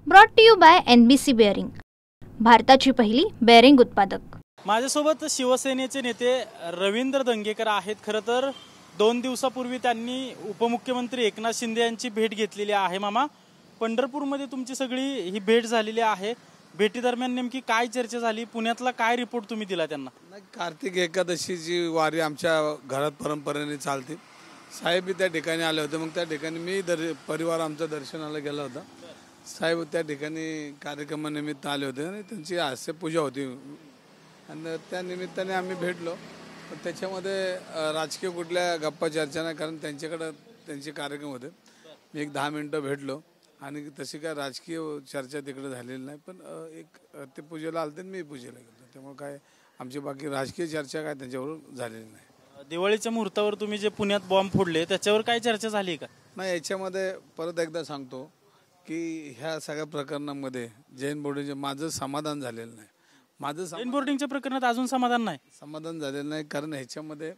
Brought to you by NBC bearing, भारताची पहिली bearing उत्पादक। माझ्यासोबत शिवसेनेचे नेते रवींद्र दंगेकर आहेत। खरं तर 2 दिवसापूर्वी त्यांनी उपमुख्यमंत्री एकनाथ शिंदे यांची भेट घेतलेली आहे। मामा, पंढरपूरमध्ये तुमची सगळी ही भेट झालेली आहे। भेटीदरम्यान नेमकी काय चर्चा झाली, पुण्यातला काय रिपोर्ट तुम्ही दिला त्यांना? कार्तिक एकादशीची वारी आमच्या घरात परंपरेने चालते। साहेब त्या ठिकाणी आले होते, मग त्या ठिकाणी मी परिवार आमच्या दर्शनाला गेला होता। साहेब त्या ठिकाणी कार्यक्रमानिमित्त आले होते आणि त्यांची हास्य पूजा होती आणि त्या निमित्ताने आम्ही भेटलो। पण त्याच्यामध्ये राजकीय कुठल्या गप्पा चर्चा नाही, कारण त्यांच्याकडे त्यांचे कार्यक्रम होते। मी एक 10 मिनिटं भेटलो आणि तशी काय राजकीय चर्चा तिकडे झालेली नाही, पण एक ते पूजेला आलते मी पूजेला गेलो, त्यामुळे काय आमची बाकी राजकीय चर्चा काय त्यांच्यावर झालेली नाही। दिवाळीच्या मुहूर्तावर तुम्ही जे पुण्यात बॉम्ब फोडले त्याच्यावर काय चर्चा झाली का? नाही, याच्यामध्ये परत एकदा सांगतो की ह्या सगळ्या प्रकरणामध्ये जैन बोर्डिंगचे माझं समाधान झालेलं नाही। जैन बोर्डिंगच्या प्रकरणात अजून समाधान झालेलं नाही, कारण ह्याच्यामध्ये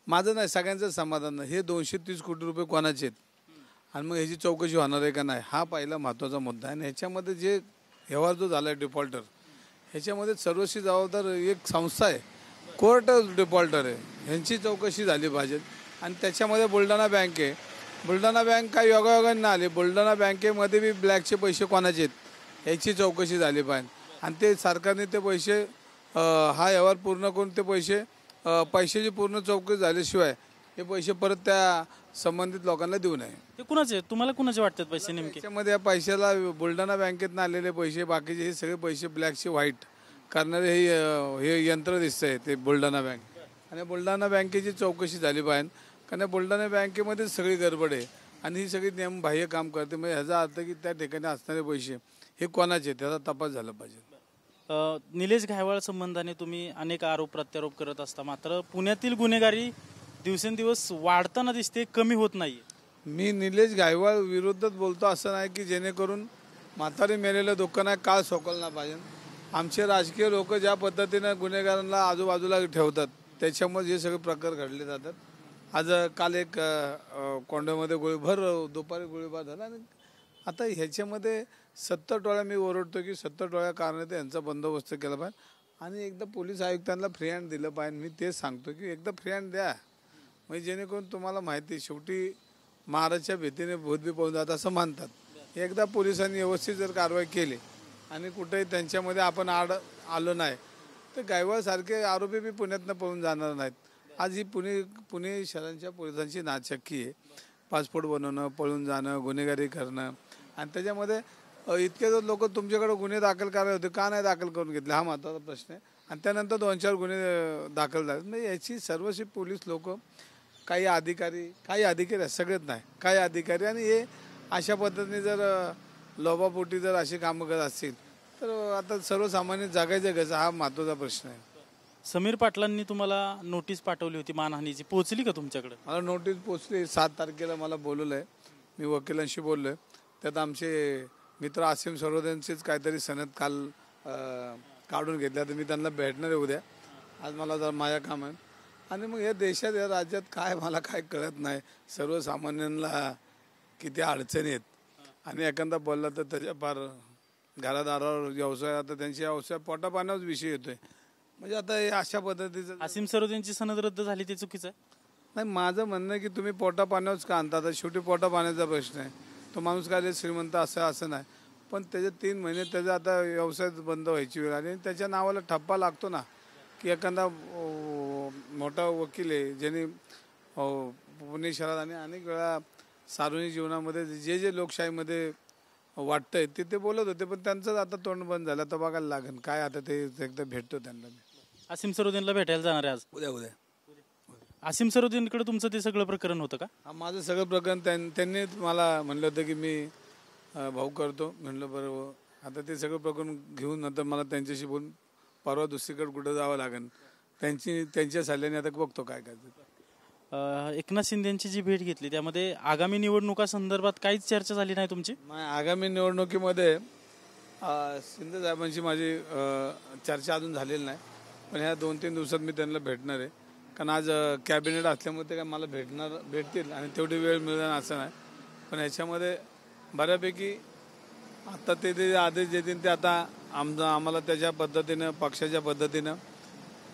माझं नाही, सगळ्यांचं समाधान नाही। हे 230 कोटी रुपये कोणाचे आहेत आणि मग ह्याची चौकशी होणार आहे का नाही, हा पहिला महत्त्वाचा मुद्दा आहे। आणि ह्याच्यामध्ये जे व्यवहार जो झाला आहे डिफॉल्टर, ह्याच्यामध्ये सर्वस्वी जबाबदार एक संस्था आहे, कोर्ट डिफॉल्टर आहे, ह्यांची चौकशी झाली पाहिजे। आणि त्याच्यामध्ये बुलढाणा बँक आहे, बुलढाणा बँक काय योगायोगाने आली, बुलढाणा बँकेमध्ये बी ब्लॅकचे पैसे कोणाचे आहेत ह्याची चौकशी झाली पाहिजे। आणि ते सरकारने ते पैसे हा व्यवहार पूर्ण करून ते पैशाची पूर्ण चौकशी झाल्याशिवाय हे पैसे परत त्या संबंधित लोकांना देऊ नये। ते कुणाचे, तुम्हाला कुणाचे वाटतात पैसे नेमके? त्याच्यामध्ये या पैशाला बुलढाणा बँकेतनं आलेले पैसे, बाकीचे हे सगळे पैसे ब्लॅकचे व्हाईट करणारे हे यंत्र दिसतंय ते बुलढाणा बँक। आणि बुलढाणा बँकेची चौकशी झाली पाहिजे, कारण बुलढाणा बँकेमध्ये सगळी गडबड आहे आणि ही सगळी नियमबाह्य काम करते। म्हणजे ह्याचा अर्थ की त्या ठिकाणी असणारे पैसे हे कोणाचे त्याचा तपास झाला पाहिजे। निलेश घायवळ संबंधाने तुम्ही अनेक आरोप प्रत्यारोप करत असता, मात्र पुण्यातील गुन्हेगारी दिवसेंदिवस वाढताना दिसते, कमी होत नाही। मी निलेश घायवळ विरोधात बोलतो असं नाही की जेणेकरून म्हातारी मेलेलं दुःख नाही काळ सोकलला पाहिजे। आमचे राजकीय लोक ज्या पद्धतीनं गुन्हेगारांना आजूबाजूला ठेवतात त्याच्यामुळे हे सगळे प्रकार घडले जातात। आज काल एक कोंड्यामध्ये दुपारी गोळीबार झाला आणि आता ह्याच्यामध्ये 70 टोळ्या मी ओरडतो की 70 टोळ्या कारण यांचा बंदोबस्त केला पाहिजे आणि एकदा पोलीस आयुक्तांना फ्री हँड दिलं पाहिजे। मी तेच सांगतो की एकदा फ्री हँड द्या, म्हणजे जेणेकरून तुम्हाला माहिती, शेवटी महाराजच्या भीतीने भूत बी पळून जात असं म्हणतात। एकदा पोलिसांनी व्यवस्थित जर कारवाई केली आणि कुठेही त्यांच्यामध्ये आपण आलो नाही तर गायवासारखे आरोपी बी पुण्यातनं पळून जाणार नाहीत। आज ही पुणे शहरांच्या पोलिसांची नाचक्की आहे, पासपोर्ट बनवणं, पळून जाणं, गुन्हेगारी करणं। आणि त्याच्यामध्ये इतके जर लोक तुमच्याकडे गुन्हे दाखल करायला होते, का नाही दाखल करून घेतले हा महत्त्वाचा प्रश्न आहे। आणि त्यानंतर 2-4 गुन्हे दाखल झाले, म्हणजे याची सर्वस्वी पोलीस लोक, काही अधिकारी सगळेच नाही, काही अधिकारी, आणि हे अशा पद्धतीने जर लोभापोटी जर अशी कामं करत असतील तर आता सर्वसामान्य जगायचं कसं हा महत्त्वाचा प्रश्न आहे। समीर पाटलांनी तुम्हाला नोटीस पाठवली होती मानहानीची, पोहोचली का तुमच्याकडे? मला नोटीस पोचली, 7 तारखेला मला बोलवलं आहे, मी वकिलांशी बोललो आहे। त्यात आमचे मित्र आसिम सरोदेंचेच काहीतरी सनद काल काढून घेतल्या, तर मी त्यांना भेटणार आहे उद्या। आज मला जर माझ्या काम आहे आणि मग या देशात, या राज्यात काय मला काय कळत नाही, सर्वसामान्यांना किती अडचणी आहेत आणि एखादा बोलला तर त्याच्या फार घरादारावर व्यवसाय, आता त्यांच्या व्यवसाय पोटापाण्यावर विषय येतोय। म्हणजे आता हे अशा पद्धतीचं आसिम सरोदेंची सनद रद्द झाली ते चुकीचं आहे? नाही, माझं म्हणणं आहे की तुम्ही पोटापाण्यावरच का आणता, आता शेवटी पोटापाण्याचा प्रश्न आहे। तो माणूस काय श्रीमंत असं नाही, पण त्याचे 3 महिने त्याचा आता व्यवसाय बंद व्हायची वेळ आली आणि त्याच्या नावाला ठप्पा लागतो ना, की एखादा मोठा वकील आहे ज्यांनी पुणे शहरात आणि अनेक वेळा सार्वजनिक जीवनामध्ये जे लोकशाहीमध्ये वाटतंय ते बोलत होते, पण त्यांचं आता तोंड बंद झालं, तर बघायला लागेल काय। आता ते एकदा भेटतो त्यांना मी। आसिम सरोदेंना भेटायला जाणार आहे आज? उद्या आसिम सरोदेंकडे तुमचं ते सगळं प्रकरण होतं का? माझं सगळं प्रकरण त्यांनी मला म्हणलं होतं की मी भाऊ करतो, म्हणलं बरोबर। आता ते सगळं प्रकरण घेऊन नंतर मला त्यांच्याशी बोलून परवा दुसरीकडे कुठं जावं लागेल, त्यांच्या सल्ल्याने आता बघतो काय करायचं। एकनाथ शिंदेची जी भेट घेतली त्यामध्ये आगामी निवडणुकासंदर्भात काहीच चर्चा झाली नाही तुमची? नाही, आगामी निवडणुकीमध्ये शिंदे साहेबांची माझी चर्चा अजून झालेली नाही, पण ह्या 2-3 दिवसात मी त्यांना भेटणार आहे। कारण आज कॅबिनेट असल्यामुळे ते काय मला भेटतील आणि तेवढी वेळ मिळणार असं नाही, पण ह्याच्यामध्ये बऱ्यापैकी आता ते आदेश देतील ते आता आम्हाला त्याच्या पद्धतीनं पक्षाच्या पद्धतीनं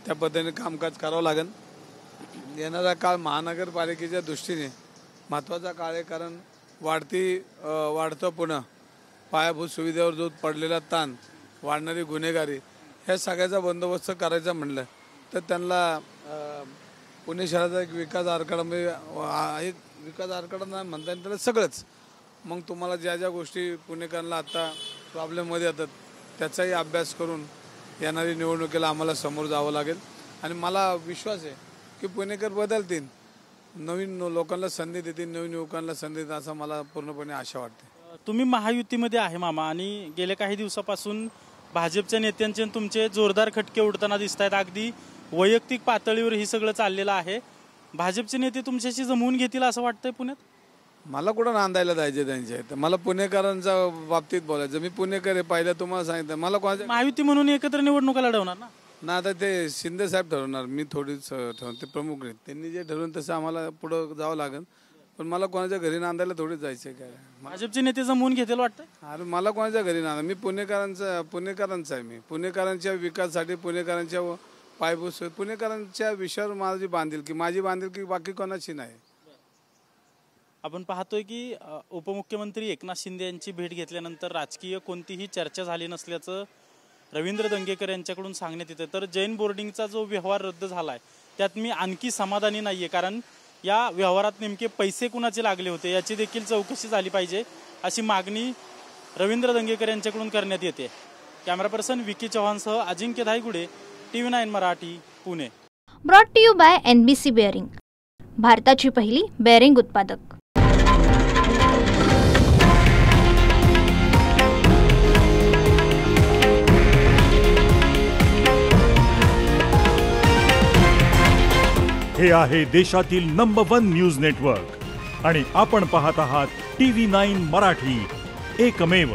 त्या पद्धतीने कामकाज करावं लागेल. येणारा काळ महानगरपालिकेच्या दृष्टीने महत्त्वाचा काळ आहे, कारण वाढतं पुणे, पायाभूत सुविधेवर जो पडलेला ताण, वाढणारी गुन्हेगारी, ह्या सगळ्याचा बंदोबस्त करायचा म्हणलं तर त्यांना पुणे शहराचा एक विकास आराखडा म्हणजे एक विकास आराखडा नाही म्हणता येईल त्याला सगळंच. मग तुम्हाला ज्या ज्या गोष्टी पुणेकरांना आता प्रॉब्लेममध्ये येतात त्याचाही अभ्यास करून येणारी निवडणुकीला आम्हाला समोर जावं लागेल. आणि मला विश्वास आहे की पुणेकर बदलतील, नवीन लोकांना संधी देतील, नवीन युवकांना संधी देतील असं मला पूर्णपणे आशा वाटते. तुम्ही महायुतीमध्ये आहे मामा, आणि गेल्या काही दिवसापासून भाजपच्या नेत्यांचे तुमचे जोरदार खटके उडताना दिसत आहेत. अगदी वैयक्तिक पातळीवर ही सगळं चाललेलं आहे. भाजपचे नेते तुमच्याशी जमवून घेतील असं वाटतंय पुण्यात? मला कुठं नांदायला जायचे त्यांचे, तर मला पुणेकरांच्या बाबतीत बोलायचं. मी पुणेकर आहे, पहिलं तुम्हाला सांगितलं. मला कोणाच्या महायुती म्हणून एकत्र निवडणुका लढवणार ना आता ते शिंदे साहेब ठरवणार, मी थोडीच ठरवून, ते प्रमुख आहेत, त्यांनी जे ठरवून तसं आम्हाला पुढं जावं लागेल. पण मला कोणाच्या घरी नांदायला थोडीच जायचं काय. भाजपचे नेते जमवून घेतील वाटतं? अरे मला कोणाच्या घरी नांदा, मी पुणेकरांचा आहे. मी पुणेकरांच्या विकासासाठी, पुणेकरांच्या पायभूत, पुणेकरांच्या विषयावर माझी बांधील की बाकी कोणाची नाही. आपण पाहतोय की उपमुख्यमंत्री एकनाथ शिंदे यांची भेट घेतल्यानंतर राजकीय कोणतीही चर्चा झाली नसल्याचं रवींद्र दंगेकर यांच्याकडून सांगण्यात येतं. तर जैन बोर्डिंगचा जो व्यवहार रद्द झालाय त्यात मी आणखी समाधानी नाहीये, कारण या व्यवहारात नेमके पैसे कुणाचे लागले होते याची देखील चौकशी झाली पाहिजे, अशी मागणी रवींद्र दंगेकर यांच्याकडून करण्यात येते. कॅमेरा पर्सन विकी चव्हाणसह Ajinkya Dhaygude, TV9 Marathi, Pune. Brought to you by NBC bearing, भारताची पहिली बेअरिंग उत्पादक. हे आहे देशातील नंबर 1 न्यूज नेटवर्क आणि आपण पाहत आहात TV9 मराठी, एकमेव.